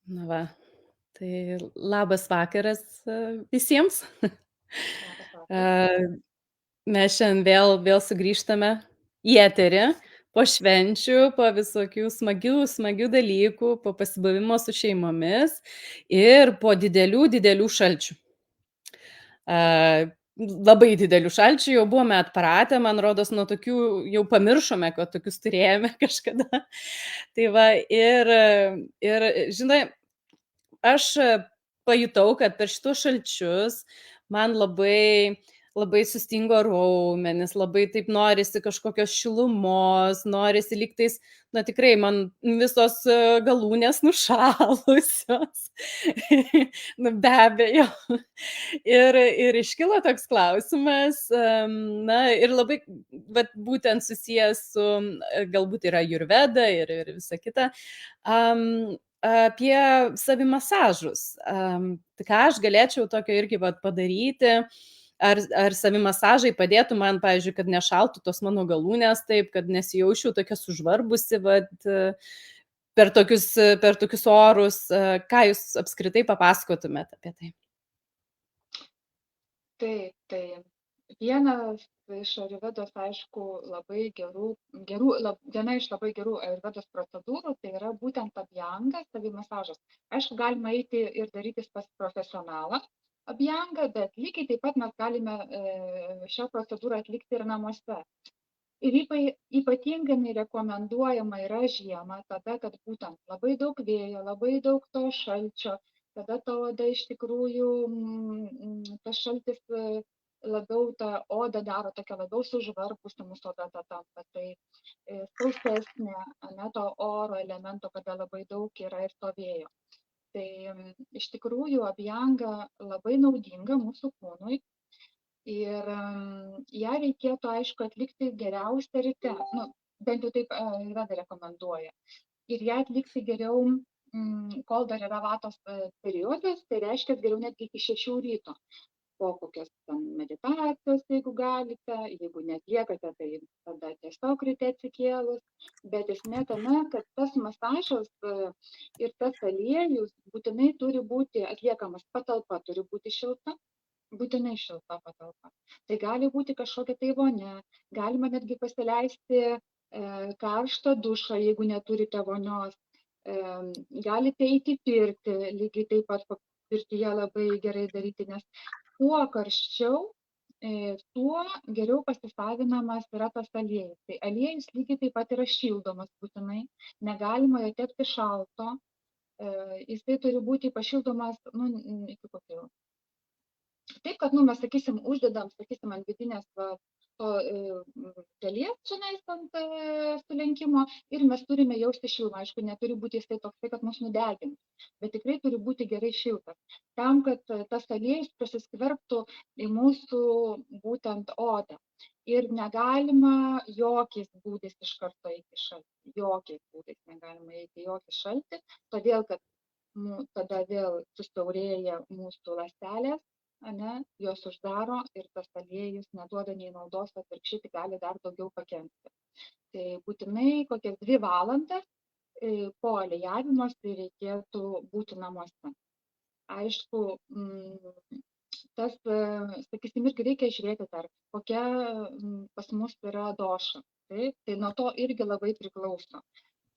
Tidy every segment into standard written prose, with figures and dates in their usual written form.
Na va, tai labas vakaras, visiems. Labas vakaras. A, mes šiandien vėl sugrįžtame į eterį po švenčių, po visokių smagių dalykų, po pasibuvimo su šeimomis ir po didelių šalčių. A, Labai didelių šalčių, jau buvome atpratę, man rodos, nuo tokių jau pamiršome, kad tokius turėjome kažkada. Tai va ir žinai, aš pajutau, kad per šitus šalčius man labai sustingo raumenys, labai taip norisi kažkokios šilumos, norisi lyg tais, na tikrai, man visos galūnės nušalusios. Nu, be abejo. Ir iškilo toks klausimas, na ir labai, vat būtent susijęs su galbūt yra ajurveda ir visa kita. Apie savimasažus. Tai ką aš galėčiau tokio irgi vat padaryti, ar savimasažai padėtų man, pavyzdžiui, kad nešaltų tos mano galūnės taip, kad nesijausčiau tokia sužvarbusi, vat, per tokius orus. Ką jūs apskritai papasakotumėt apie tai? Taip, tai vienas iš ajurvedos, aišku, labai viena iš labai gerų ajurvedos procedūrų, tai yra būtent abjanga, savimasažas. Aišku, galima eiti ir darytis pas profesionalą abjangą, bet lygiai taip pat mes galime šią procedūrą atlikti ir namuose. Ir ypatingai rekomenduojama yra žiemą, tada, kad būtent labai daug vėjo, labai daug to šalčio, tada ta oda iš tikrųjų, tas šaltis labiau tą odą daro tokią labiau sužvarbusią, mūsų oda ta tampa, tai sausesnė, ane, to oro elemento, kada labai daug yra ir to vėjo. Tai iš tikrųjų abjanga labai naudinga mūsų kūnui. Ir ją reikėtų, aišku, atlikti geriausia ryte, nu, bent jau taip Ayurveda rekomenduoja. Ir ją atlikti geriau, kol dar yra vatos periodas, tai reiškia geriau netgi iki 6 ryto. Po kokios ten meditacijos, jeigu galite, jeigu neatliekate, tai tada tiesiog ryte atsikėlus. Bet esmė tame, kad tas masažas ir tas aliejus būtinai turi būti atliekamas, patalpa turi būti šilta. Būtinai šilta patalpa. Tai gali būti kažkokia tai vonia, galima netgi pasileisti karštą dušą, jeigu neturite vonios. Galite eiti į pirtį, lygiai taip pat pirtyje labai gerai daryti, nes kuo karščiau, tuo geriau pasisavinamas yra tas aliejus. Tai aliejus lygiai taip pat yra šildomas būtinai, negalima jo tepti šalto, jisai turi būti pašildomas, nu, iki kokio. Taip, kad, mes, sakysim, uždedam, sakysim, ant vidinės to dalies čionais ant sulenkimo ir mes turime jausti šilumą. Aišku, neturi būti jisai toksai, kad mus nudegins, bet tikrai turi būti gerai šiltas. Tam, kad tas aliejus prasiskverbtų į mūsų būtent odą. Ir negalima jokiais būdais iš karto eiti į šaltį. Jokiais būdais negalima eiti į jokį šaltį, todėl kad tada vėl susiaurėja mūsų ląstelės, ane, jos uždaro ir tas aliejus neduoda nei naudos, atvirkščiai tik gali dar daugiau pakenkti. Tai būtinai kokias 2 valandas po alijavimosi reikėtų būti namuose. Aišku, tas, sakysim, irgi reikia žiūrėti dar, kokia pas mus yra doša. Taip? Tai nuo to irgi labai priklauso.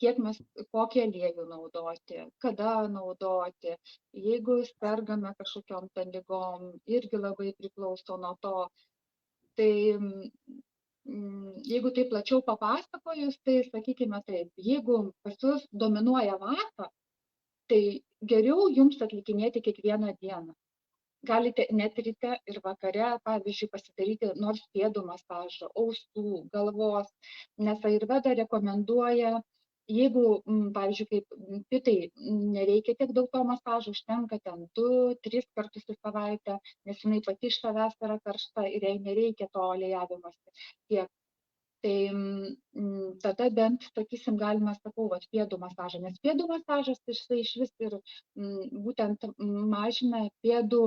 Kokį aliejų naudoti, kada naudoti. Jeigu sergame kažkokiom ten ligom, irgi labai priklauso nuo to. Tai jeigu taip plačiau papasakojus, tai sakykime taip, jeigu pas jūs dominuoja vata, tai geriau jums atlikinėti kiekvieną dieną. Galite net ryte ir vakare, pavyzdžiui, pasidaryti nors pėdų masažą, ausų, galvos, nes Ayurveda rekomenduoja, jeigu, pavyzdžiui, kaip pitai, nereikia tiek daug to masažo, užtenka ten 2-3 kartus į savaitę, nes jinai pati iš savęs yra karšta ir jai nereikia to alijavimosi tiek. Tai tada bent, sakysim, galima, sakau, pėdų masažą, nes pėdų masažas jisai išvis ir būtent mažina pėdų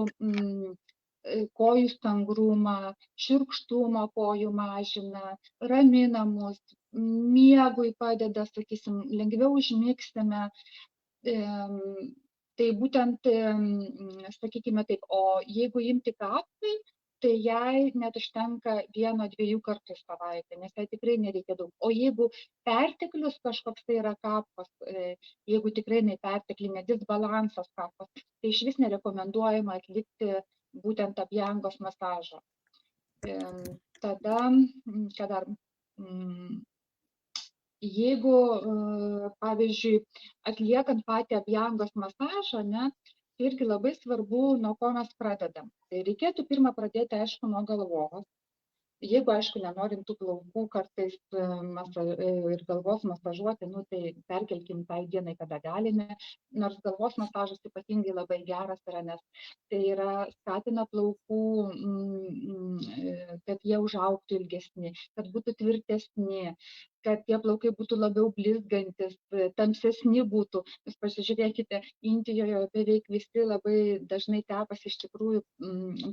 kojų stangrumą, šiurkštumą kojų mažina, ramina mus, miegui padeda, sakysim, lengviau užmigsime. Tai būtent, sakykime taip, o jeigu imti kaktai, tai jai net užtenka 1-2 kartų į savaitę, nes jai tikrai nereikia daug. O jeigu perteklius kažkoks tai yra kaktos, jeigu tikrai jinai perteklinė, disbalansas kaktos, tai išvis nerekomenduojama atlikti būtent abjangos masažą. Tada, ką dar, jeigu, pavyzdžiui, atliekant patį abjangos masažą, ne, irgi labai svarbu, nuo ko mes pradedam. Tai reikėtų pirmą pradėti, aišku, nuo galvos. Jeigu, aišku, nenorim tų plaukų kartais ir galvos masažuoti, nu, tai perkelkim tai dienai, kada galime. Nors galvos masažas ypatingai labai geras yra, nes tai yra skatina plaukų, kad jie užaugtų ilgesni, kad būtų tvirtesni, kad tie plaukai būtų labiau blizgantis, tamsesni būtų. Jūs pasižiūrėkite, Indijoje beveik visi labai dažnai tepasi iš tikrųjų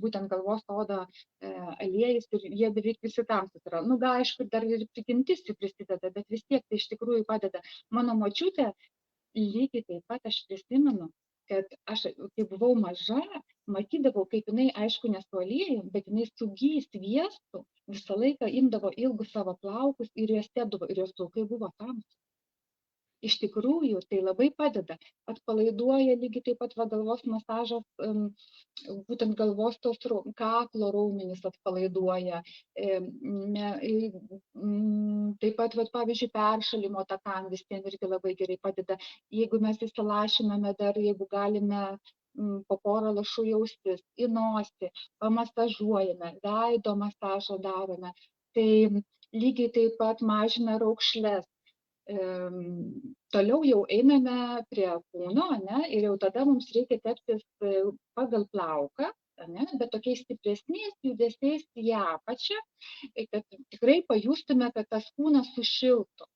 būtent galvos odą aliejais ir jie beveik visi tamsūs yra. Nu, gal, aišku, dar ir prigimtis prisideda, bet vis tiek tai iš tikrųjų padeda. Mano močiutė lygiai taip pat, aš prisimenu, kad aš, kai buvau maža, matydavau, kaip jinai, aišku, ne su aliejum, bet jinai su gy sviestu visą laiką imdavo ilgus savo plaukus ir juos tepdavo, ir jos plaukai buvo tamsūs. Iš tikrųjų, tai labai padeda. Atpalaiduoja lygiai taip pat galvos masažas, būtent galvos tos kaklo raumenys atpalaiduoja. Taip pat, pavyzdžiui, peršalimo takam visiems irgi labai gerai padeda. Jeigu mes įsilašiname dar, jeigu galime po porą lašų jaustis į nosį, pamasažuojame, veido masažą darome. Tai lygiai taip pat mažina raukšles. Toliau jau einame prie kūno, ne, ir jau tada mums reikia teptis pagal plauką, ne, bet tokiais stipresniais judesiais į apačią, kad tikrai pajustume, kad tas kūnas sušiltų.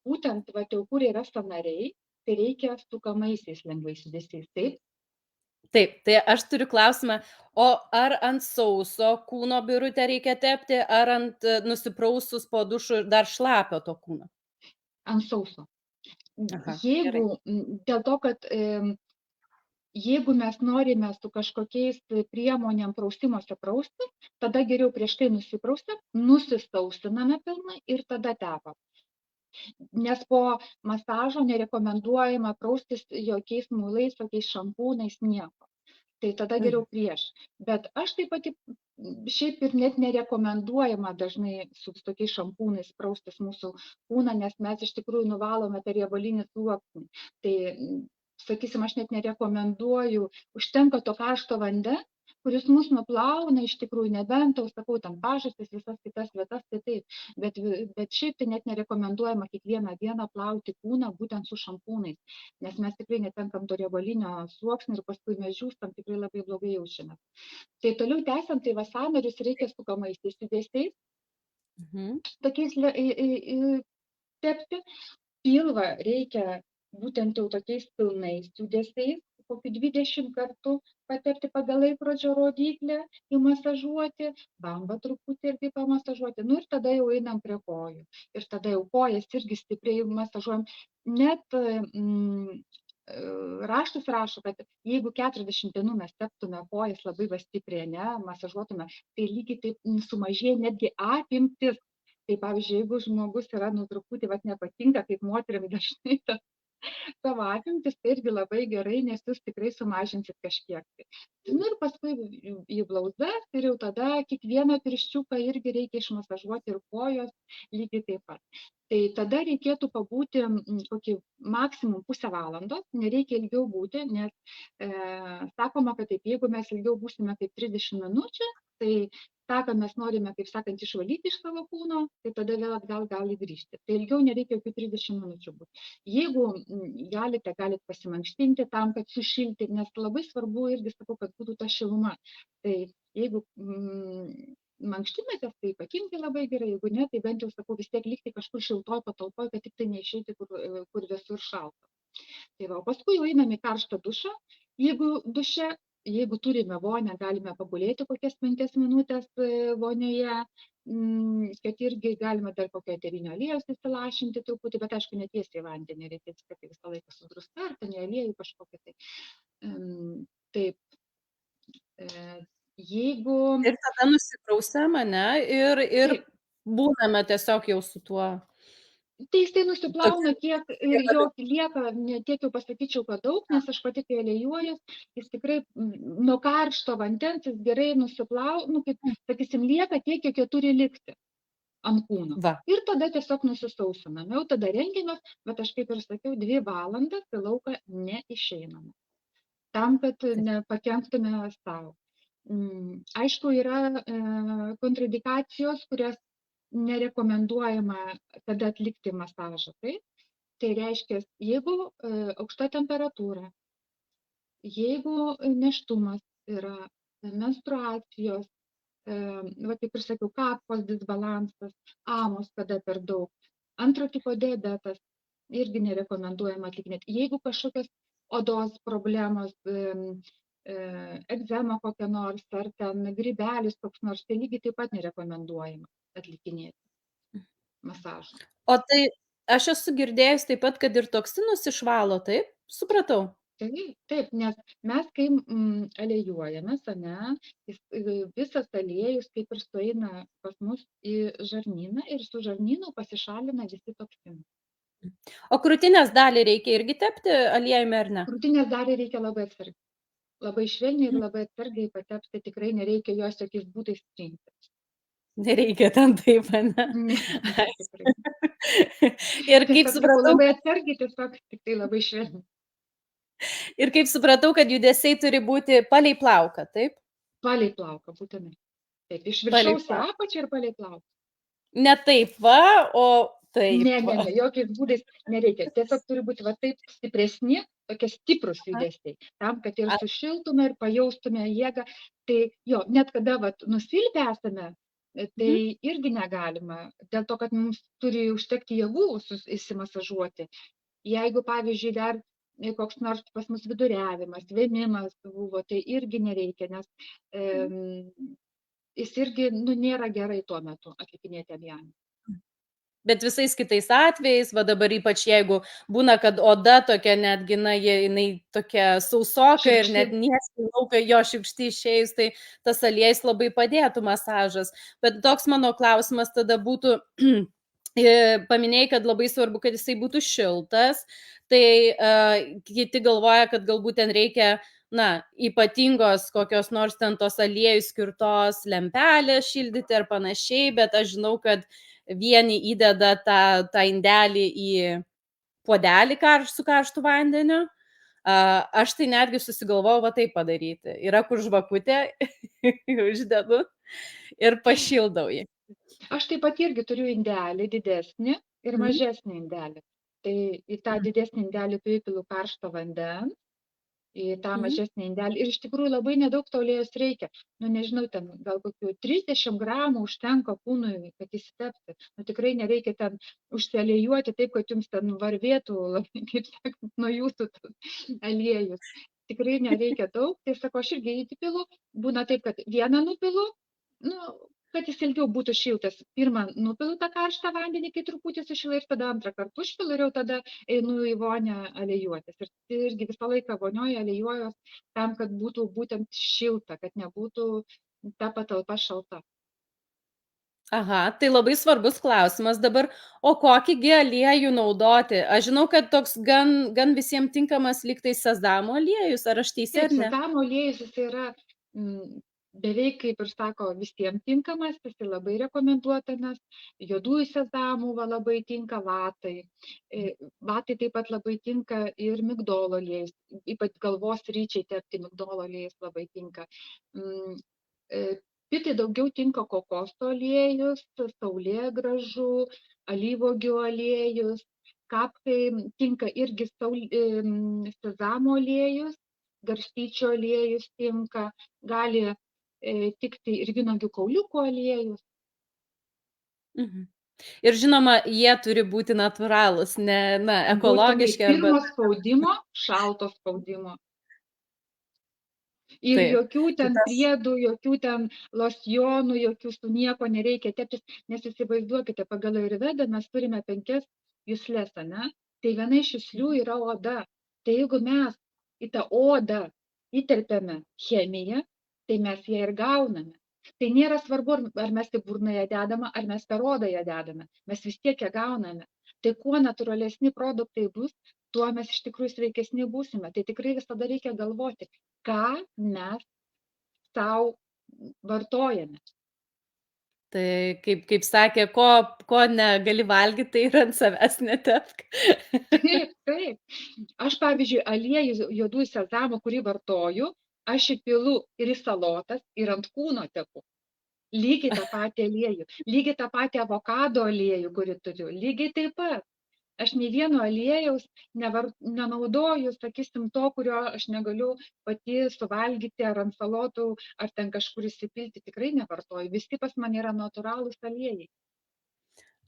Būtent, jau kur yra sąnariai, tai reikia sukamaisiais lengvais judesiais, taip? Taip, tai aš turiu klausimą, o ar ant sauso kūno birutę reikia tepti, ar ant nusiprausus po dušu dar šlapio to kūno? Ant sauso. Aha, Jeigu, gerai. dėl to, kad jeigu mes norime su kažkokiais priemonėm prausimuose prausti, tada geriau prieš tai nusiprausiam, nusisausiname pilnai ir tada tepam. Nes po masažo nerekomenduojama praustis jokiais muilais, jokiais šampūnais, nieko. Tai tada geriau prieš. Bet aš taip pat šiaip ir net nerekomenduojama dažnai su tokiais šampūnais praustis mūsų kūną, nes mes iš tikrųjų nuvalome per riebalinį sluoksnį. Tai, sakysim, aš net nerekomenduoju, užtenka to karšto vandens, kuris mus nuplauna iš tikrųjų, nebent, sakau, ten pažastis, visas kitas vietas, tai taip. Bet šiaip tai net nerekomenduojama kiekvieną dieną plauti kūną būtent su šampūnais, nes mes tikrai netenkam to riebalinio sluoksnio ir paskui mes džiūstam, tikrai labai blogai jaučiame. Tai toliau tęsiant, tai sąnarius reikia sukamaisiais judesiais, tokiais tepti. Pilvą reikia būtent jau tokiais pilnais judesiais, kokiu 20 kartų patepti pagal laikrodžio rodyklę, įmasažuoti, bambą truputį irgi pamasažuoti, nu ir tada jau einam prie kojų. Ir tada jau kojas irgi stipriai masažuojam. Net raštus rašo, kad jeigu 40 dienų mes teptume kojas labai stipriai, ne, masažuotume, tai lygiai taip sumažėja netgi apimtis. Tai pavyzdžiui, jeigu žmogus yra truputį nepatinka, kaip moterim dažnai savo apimtis, tai irgi labai gerai, nes jūs tikrai sumažinsit kažkiek. Nu ir paskui į blauzdas ir jau tada kiekvieną pirščiuką irgi reikia išmasažuoti ir kojos lygiai taip pat. Tai tada reikėtų pabūti kokį maksimum pusę valandos, nereikia ilgiau būti, nes sakoma, kad taip, jeigu mes ilgiau būsime kaip 30 minučių, tai tą, ką mes norime, kaip sakant, išvalyti iš savo kūno, tai tada vėl atgal gali grįžti. Tai ilgiau nereikia jokių 30 minučių būti. Jeigu galite pasimankštinti tam, kad sušilti, nes labai svarbu irgi, sakau, kad būtų ta šiluma. Tai jeigu mankštinatės, tai ypatingai labai gerai, jeigu ne, tai bent jau, sakau, vis tiek likti kažkur šiltoj patalpoj, kad tik tai neišeiti, kur visur šalta. Tai va, o paskui jau einame į karštą dušą. Jeigu duše, jeigu turime vonią, galime pagulėti kokias 5 minutės vonioje, kad irgi galima dar kokio eterinio aliejaus įsilašinti truputį, bet aišku, netiesiai į vandenį, reikia kad visą laiką su druska ar ten į aliejų kažkokį tai. Taip, jeigu... Ir tada nusiprausiam, ane, ir Taip, būname tiesiog jau su tuo. tai jisai nusiplauna, Tokiu kiek jo lieka, ne tiek jau pasakyčiau, kad daug, nes aš pati kai aliejūoju, jis tikrai nuo karšto vandens jis gerai nusiplauna, kaip, sakysim, lieka tiek, kiek jie turi likti ant kūno. Va. Ir tada tiesiog nusisausiname. Jau tada rengiamės, bet aš kaip ir sakiau, 2 valandas į lauką neišeiname. Tam, kad nepakenktume savo. Aišku, yra kontraindikacijos, kurias nerekomenduojama tada atlikti masažą. Tai reiškia, jeigu aukšta temperatūra, jeigu nėštumas yra, menstruacijos, va kaip ir sakiau, kapos disbalansas, amos, kada per daug, antro tipo diabetas, irgi nerekomenduojama atlikinėti. Jeigu kažkokios odos problemos, egzema kokia nors, ar ten grybelis koks nors, tai lygiai taip pat nerekomenduojama atlikinėti masažą. O tai aš esu girdėjus taip pat, kad ir toksinus išvalo, taip? Supratau. Taip, nes mes, kai aliejūojamės, visas aliejus kaip ir sueina pas mus į žarnyną ir su žarnynu pasišalina visi toksinai. O krūtinės dalį reikia irgi tepti aliejumi ar ne? Krūtinės dalį reikia labai atsargiai. Labai švelniai ir labai atsargiai patepti, tikrai nereikia jos jokiais būdais trinti. Nereikia ten taip, ane? Ne, tikrai. Ir kaip Tiesiog supratau, labai atsargiai, tiesiog tik tai labai švelniai. ir kaip supratau, kad judesiai turi būti palei plauką, taip? Palei plauką, būtinai. Taip, iš Palei viršaus į plauką. apačią ir palei plauką. Ne taip va, o taip Ne, va. jokiais būdais nereikia. Tiesiog turi būti va taip stipresni, tokie stiprus judesiai, tam, kad ir sušiltume ir pajaustume jėgą. Tai jo, net kada va, nusilpę esame, tai irgi negalima, dėl to, kad mums turi užtekti jėgų įsimasažuoti. Jeigu, pavyzdžiui, dar koks nors pas mus viduriavimas, vėmimas buvo, tai irgi nereikia, nes jis irgi nėra gerai tuo metu atlikinėti aliejų. Bet visais kitais atvejais, va dabar ypač jeigu būna, kad oda tokia netgi, na, jinai tokia sausoka ir net nieks laukai jo šiukšti išėjus, tai tas aliejus labai padėtų masažas. Bet toks mano klausimas tada būtų, paminėjai, kad labai svarbu, kad jisai būtų šiltas, tai kiti galvoja, kad galbūt ten reikia, na, ypatingos kokios nors ten tos aliejus skirtos lempelės šildyti ar panašiai, bet aš žinau, kad vieni įdeda tą indelį į puodelį su karštu vandeniu. Aš tai netgi susigalvojau va taip padaryti. Yra kur žvakutė, uždedu ir pašildau jį. Aš taip pat irgi turiu indelį didesnį ir mažesnį indelį. Tai į tą didesnį indelį tu įpilu karšto vandens, į tą mažesnį indelį. Ir iš tikrųjų labai nedaug to aliejaus reikia. Nu, nežinau, ten gal kokių 30 gramų užtenka kūnui, kad įsitepti. Nu, tikrai nereikia ten užsialiejuoti taip, kad jums ten varvėtų, kaip sakant, nuo jūsų aliejus. Tikrai nereikia daug. Tai sako, aš irgi įpilu. Būna taip, kad vieną nupilu, nu, kad jis ilgiau būtų šiltas. Pirmą nupilu tą karštą vandenį, kai truputį sušila, ir tada antrą kartą užpilu ir jau tada einu į vonią aliejuotis. Ir irgi visą laiką vonioje aliejuojos tam, kad būtų būtent šilta, kad nebūtų ta patalpa šalta. Aha, tai labai svarbus klausimas dabar, o kokįgi aliejų naudoti? Aš žinau, kad toks gan visiems tinkamas lygtai sezamo aliejus, ar aš teisi ar ne? Sezamo aliejus jis yra beveik, kaip ir sako, visiems tinkamas, jis labai rekomenduotinas. Juodųjų sezamų labai tinka vatai. Vatai taip pat labai tinka ir migdolo aliejus, ypač galvos ryčiai tepti migdolo aliejus labai tinka. Pitai daugiau tinka kokoso aliejus, saulėgrąžų, alyvuogių aliejus. Kapkai tinka irgi sezamo aliejus, garstyčio aliejus tinka, gali tikti ir vynuogių kauliukų aliejus. Ir žinoma, jie turi būti natūralūs, ne, na, ekologiški. Pirmo spaudimo, šalto spaudimo. Ir Taip. jokių Tai ten tas priedų, jokių ten losjonų, jokių su nieko nereikia teptis, nes įsivaizduokite, pagal Ajurvedą mes turime 5 jusles, ane? Tai viena iš juslių yra oda. Tai jeigu mes į tą odą įterpiame chemiją, tai mes ją ir gauname. Tai nėra svarbu, ar mes į burną ją dedame, ar mes per odą ją dedame. Mes vis tiek ją gauname. Tai kuo natūralesni produktai bus, tuo mes iš tikrųjų sveikesni būsime. Tai tikrai visada reikia galvoti, ką mes sau vartojame. tai kaip sakė, ko negali valgyti, tai ir ant savęs netepk. Taip, taip. Aš, pavyzdžiui, aliejų juodųjų sezamų, kurį vartoju, aš įpilu ir į salotas, ir ant kūno tepu. Lygiai tą patį aliejų, lygiai tą patį avokado aliejų, kurį turiu, lygiai taip pat. Aš nei vieno aliejaus nenaudoju, sakysim, to, kurio aš negaliu pati suvalgyti ar ant salotų, ar ten kažkur įsipilti, tikrai nevartoju. Visi pas mane yra natūralūs aliejai.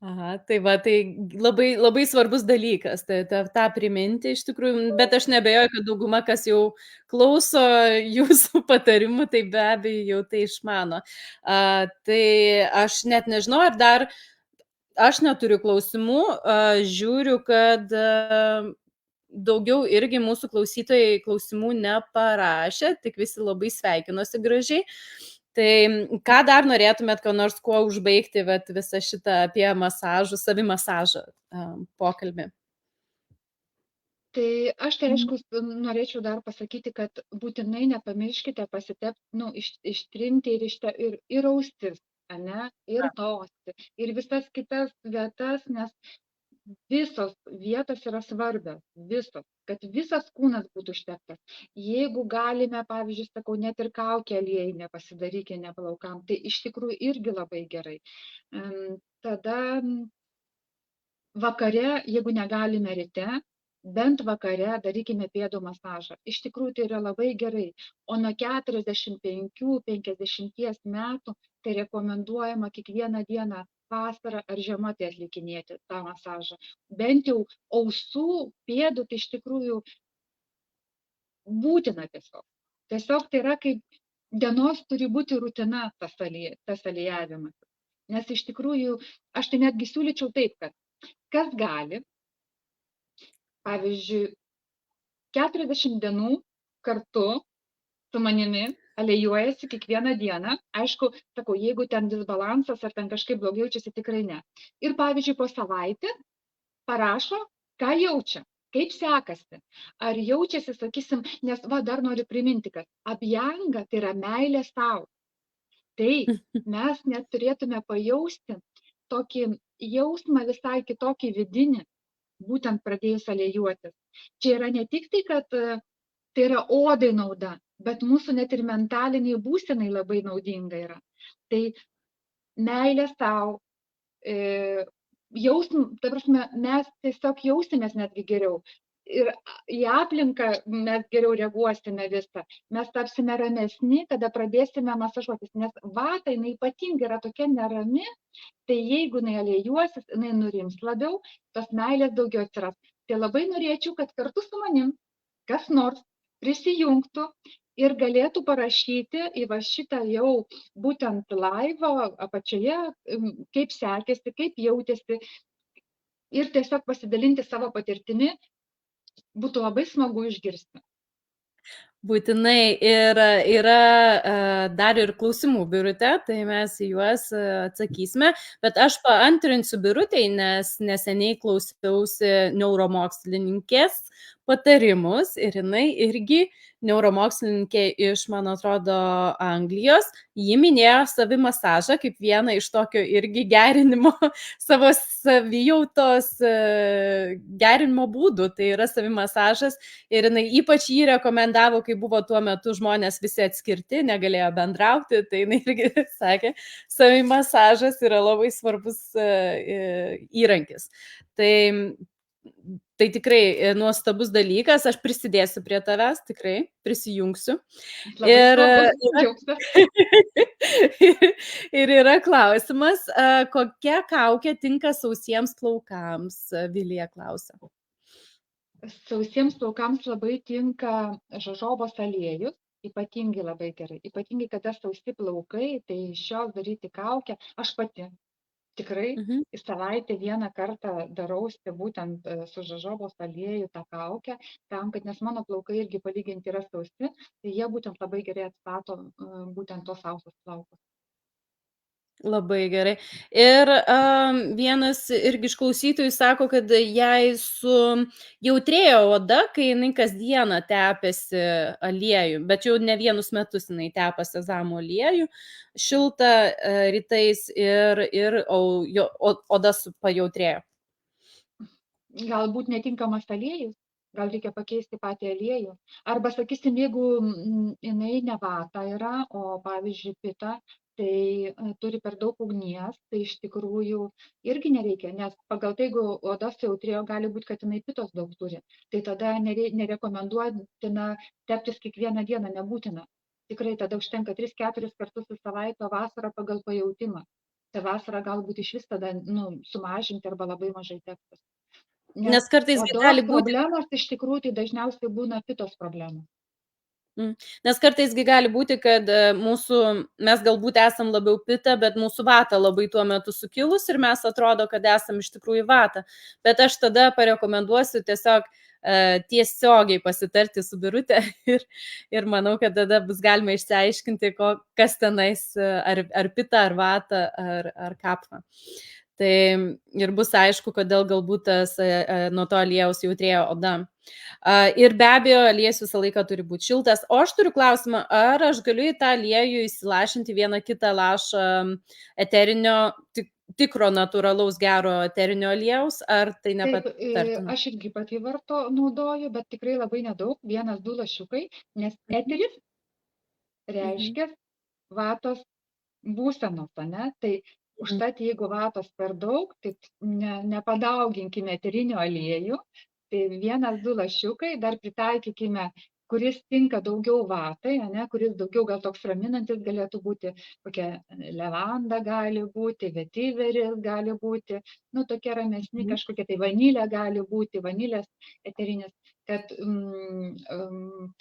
Aha, tai va, tai labai, labai svarbus dalykas, tą priminti iš tikrųjų, bet aš nebejoju, kad dauguma, kas jau klauso jūsų patarimų, tai be abejo jau tai išmano. Tai aš net nežinau, ar dar aš neturiu klausimų, žiūriu, kad daugiau irgi mūsų klausytojai klausimų neparašė, tik visi labai sveikinosi gražiai. Tai ką dar norėtumėt, ko nors kuo užbaigti visą šitą apie masažų, savimasažą pokalbį? Tai aš tai aišku norėčiau dar pasakyti, kad būtinai nepamirškite ištrinti ir ausis, ane, ir nosį, ir visas kitas vietas, nes visos vietos yra svarbios, visos, kad visas kūnas būtų išteptas. Jeigu galime, pavyzdžiui, sakau, net ir kaukę aliejinę pasidarykime plaukam, tai iš tikrųjų irgi labai gerai. Tada vakare, jeigu negalime ryte, bent vakare darykime pėdų masažą. Iš tikrųjų tai yra labai gerai. O nuo 45-50 metų tai rekomenduojama kiekvieną dieną vasarą ar žiemą tai atlikinėti tą masažą. Bent jau ausų, pėdų tai iš tikrųjų būtina tiesiog. Tiesiog tai yra kaip dienos turi būti rutina tas alijavimas. Nes iš tikrųjų, aš tai netgi siūlyčiau taip, kad kas gali, pavyzdžiui, 40 dienų kartu su manimi alijuojasi kiekvieną dieną. Aišku, sakau, jeigu ten disbalansas ar ten kažkaip blogai jaučiasi, tikrai ne. Ir pavyzdžiui, po savaitės parašo, ką jaučia, kaip sekasi. Ar jaučiasi, sakysim, nes dar noriu priminti, kad abjanga tai yra meilė sau. Tai mes net turėtume pajausti tokį jausmą visai kitokį vidinį, būtent pradėjus alijuotis. Čia yra ne tik tai, kad tai yra odai nauda, bet mūsų net ir mentaliniai būsenai labai naudinga yra. Tai meilė sau, ta prasme, mes tiesiog jausimės netgi geriau. Ir į aplinką mes geriau reaguosime visą. Mes tapsime ramesni, kada pradėsime masažuotis. Nes vata, jinai ypatingai yra tokia nerami, tai jeigu jinai alijuosis, jinai nurims labiau, tos meilės daugiau atsiras. Tai labai norėčiau, kad kartu su manim kas nors prisijungtų ir galėtų parašyti į va šitą jau būtent laivo apačioje, kaip sekėsi, kaip jautėsi ir tiesiog pasidalinti savo patirtimi. Būtų labai smagu išgirsti. Būtinai ir yra dar ir klausimų Birute, tai mes į juos atsakysime, bet aš paantrinsiu Birutei, nes neseniai klausiausi neuromokslininkės patarimus ir jinai irgi neuromokslininkė iš, man atrodo, Anglijos, ji minėjo savimasažą kaip vieną iš tokio irgi gerinimo, savo savijautos gerinimo būdų, tai yra savimasažas ir jinai ypač jį rekomendavo, kai buvo tuo metu žmonės visi atskirti, negalėjo bendrauti, tai jinai irgi sakė, savimasažas yra labai svarbus įrankis. Tai tikrai nuostabus dalykas, aš prisidėsiu prie tavęs, tikrai prisijungsiu. Ir yra klausimas, kokia kaukė tinka sausiems plaukams, Vilija klausia. Sausiems plaukams labai tinka žožobos aliejus. Ypatingai labai gerai. Ypatingai, kada sausi plaukai, tai iš jos daryti kaukę. Aš pati tikrai Mhm. į savaitę vieną kartą darausi būtent su žožobos alieju tą kaukę, tam, kad nes mano plaukai irgi palyginti yra sausi, tai jie būtent labai gerai atstato būtent tos sausus plaukus. Labai gerai. Ir, vienas irgi iš klausytojų sako, kad jai sujautrėjo oda, kai jinai kasdieną tepėsi aliejų, bet jau ne vienus metus jinai tepa sezamo aliejų, šiltą, rytais ir oda pajautrėjo. Galbūt netinkamas aliejus, gal reikia pakeisti patį aliejų. Arba, sakysim, jeigu jinai ne vata yra, o pavyzdžiui pita, tai turi per daug ugnies, tai iš tikrųjų irgi nereikia, nes pagal tai, jeigu oda jautrėjo, gali būti, kad jinai pitos daug turi. Tai tada nerekomenduotina teptis kiekvieną dieną, nebūtina. Tikrai tada užtenka 3-4 kartus į savaitę, vasarą pagal pajautimą. Tai vasarą galbūt iš vis tada sumažinti arba labai mažai teptis. Nes Nes kartais gi odos gali būti problemos iš tikrųjų tai dažniausiai būna pitos problemos. Nes kartais gi gali būti, kad mes galbūt esam labiau pita, bet mūsų vata labai tuo metu sukilus ir mes atrodo, kad esam iš tikrųjų vata. Bet aš tada parekomenduosiu tiesiog tiesiogiai pasitarti su Birute ir manau, kad tada bus galima išsiaiškinti, kas tenais, ar pita, ar vata, ar kapva. Tai ir bus aišku, kodėl galbūt nuo to aliejaus jautrėjo oda. Ir be abejo, aliejus visą laiką turi būti šiltas. O aš turiu klausimą, ar aš galiu į tą aliejų įsilašinti vieną kitą lašą eterinio, tikro natūralaus gero eterinio aliejaus, ar tai Taip, nepatartina? aš irgi pati naudoju, bet tikrai labai nedaug, 1-2 lašiukai, nes Mhm. eteris Mhm. reiškia vatos būsenos, ane? Tai Mhm. užtat, jeigu vatos per daug, tai nepadauginkime eterinio aliejų, tai 1-2 lašiukai, dar pritaikykime, kuris tinka daugiau vatai, ane, kuris daugiau gal toks raminantis galėtų būti, kokia levanda gali būti, vetiveris gali būti, tokie ramesni Mhm. kažkokie, tai vanilė gali būti, vanilės eterinis, kad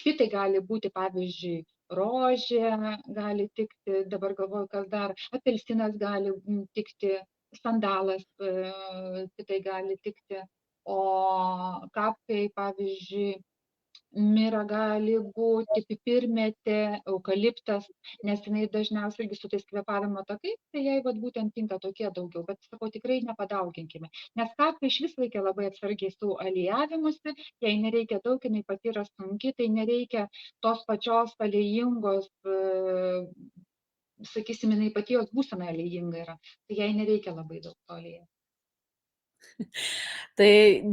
kvitai gali būti, pavyzdžiui, rožė gali tikti, dabar galvoju, kas dar, apelsinas gali tikti, sandalas kitai gali tikti, o kapkai, pavyzdžiui, mira gali būti, pipirmėtė, eukaliptas, nes jinai dažniausiai irgi su tais kvėpavimo takais, tai jai vat būtent tinka tokie daugiau, bet sakau, tikrai nepadauginkime, nes kapkai išvis reikia labai atsargiai su alijavimusi, jai nereikia daug, jinai pati yra sunki, tai nereikia tos pačios aliejingos, sakysim, jinai pati jos būsena aliejinga yra, tai jai nereikia labai daug to aliejaus. Tai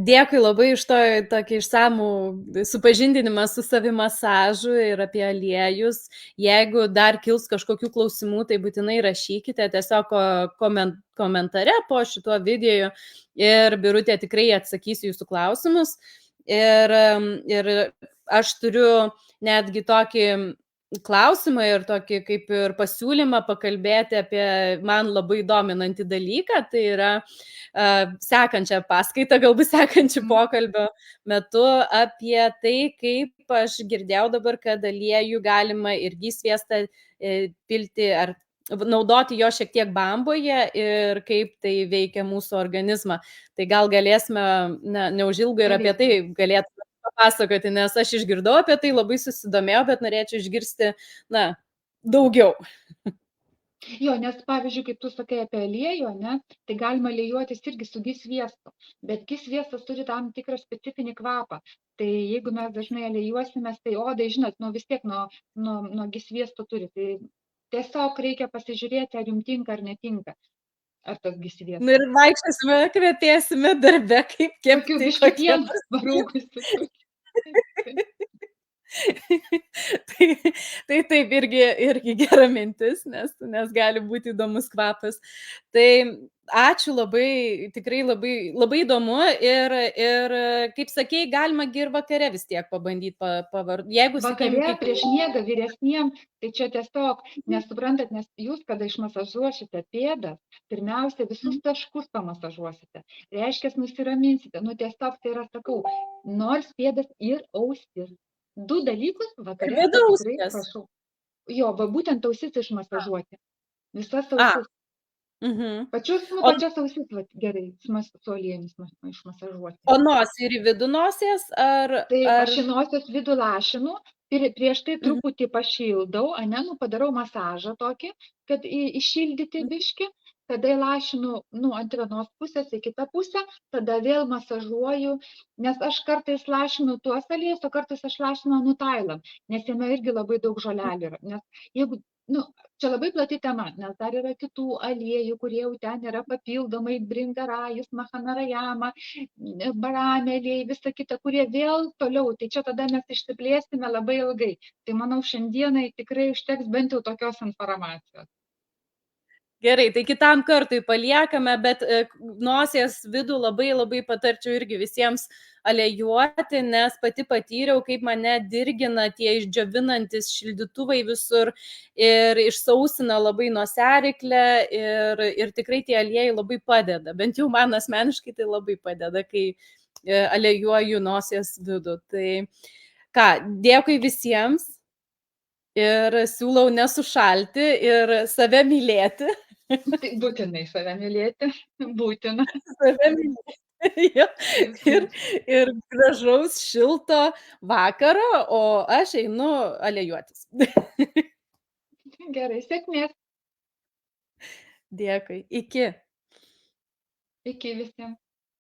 dėkui labai iš tokį išsamų supažindinimą su savimasažu ir apie aliejus. Jeigu dar kils kažkokių klausimų, tai būtinai rašykite tiesiog komentare po šituo video ir Birutė tikrai atsakys jūsų klausimus. Ir aš turiu netgi tokį klausimą ir tokį kaip ir pasiūlymą pakalbėti apie man labai dominantį dalyką, tai yra sekančią paskaitą, galbūt sekančių pokalbio metu apie tai, kaip aš girdėjau dabar, kad aliejų galima irgi sviestą pilti ar naudoti jo šiek tiek bamboje ir kaip tai veikia mūsų organizmą. Tai gal galėsime, neužilgo ir apie tai galėtume papasakoti, nes aš išgirdau apie tai, labai susidomėjau, bet norėčiau išgirsti, daugiau. Jo, nes pavyzdžiui, kaip tu sakai apie aliejų, ne, tai galima alijuotis irgi su sviestu, bet sviestas turi tam tikrą specifinį kvapą. Tai jeigu mes dažnai alijuosimės, tai odai, žinot, vis tiek nuo sviesto turi. Tai tiesiog reikia pasižiūrėti, ar jums tinka ar netinka. Ar tas sviestas. Ir vaikščiosime, kvepėsime darbe, kaip Tokių kepti biškį kokie pieno nors. parūgusių. Tai taip irgi gera mintis, nes gali būti įdomus kvapas. Tai ačiū labai, tikrai labai, labai įdomu ir kaip sakei, galima ir vakare vis tiek pabandyti pavartoti. Jeigu, sakykime, Vakare kaip prieš miegą vyresniem, tai čia tiesiog, nesuprantat, nes jūs, kada išmasažuosite pėdas, pirmiausia, visus taškus pamasažuosite. Reiškia, nusiraminsite. Tiesiog tai yra, sakau, nors pėdas ir ausis. 2 dalykus Ir vakare tai tikrai vidausės. prašau. Jo, va būtent ausis išmasažuoti. Visas A, ausis. mhm. O Pačias ausis vat gerai su aliejum išmasažuoti. o nosį ir į vidų nosies Taip, ar aš į nosies vidų lašinu ir prieš tai mhm, truputį pašildau, ane, nu, padarau masažą tokį, kad įšildyti mhm. biškį, tada įlašinu, nu, ant vienos pusės į kitą pusę, tada vėl masažuoju, nes aš kartais lašinu tuos aliejus, o kartais aš lašinu nutailam, nes jame irgi labai daug žolelių yra. Nes jeigu, nu, čia labai plati tema, nes dar yra kitų aliejų, kurie jau ten yra papildomai, bringarajus, machanarajama, barameliai, visa kita, kurie vėl toliau, tai čia tada mes išsiplėsime labai ilgai. Tai manau, šiandienai tikrai užteks bent jau tokios informacijos. Gerai, tai kitam kartui paliekame, bet nosies vidų labai labai patarčiau irgi visiems aliejuoti, nes pati patyriau, kaip mane dirgina tie išdžiovinantis šildytuvai visur ir išsausina labai nosiaryklę ir tikrai tie aliejai labai padeda. Bent jau man asmeniškai tai labai padeda, kai aliejuoju nosies vidų. Tai ką, dėkui visiems ir siūlau nesušalti ir save mylėti. Tai būtinai save mylėti, būtina. Save mylėti. Jo. Ir, ir gražaus šilto vakaro, o aš einu aliejuotis. Gerai, sėkmės. Dėkui. Iki. Iki visiems.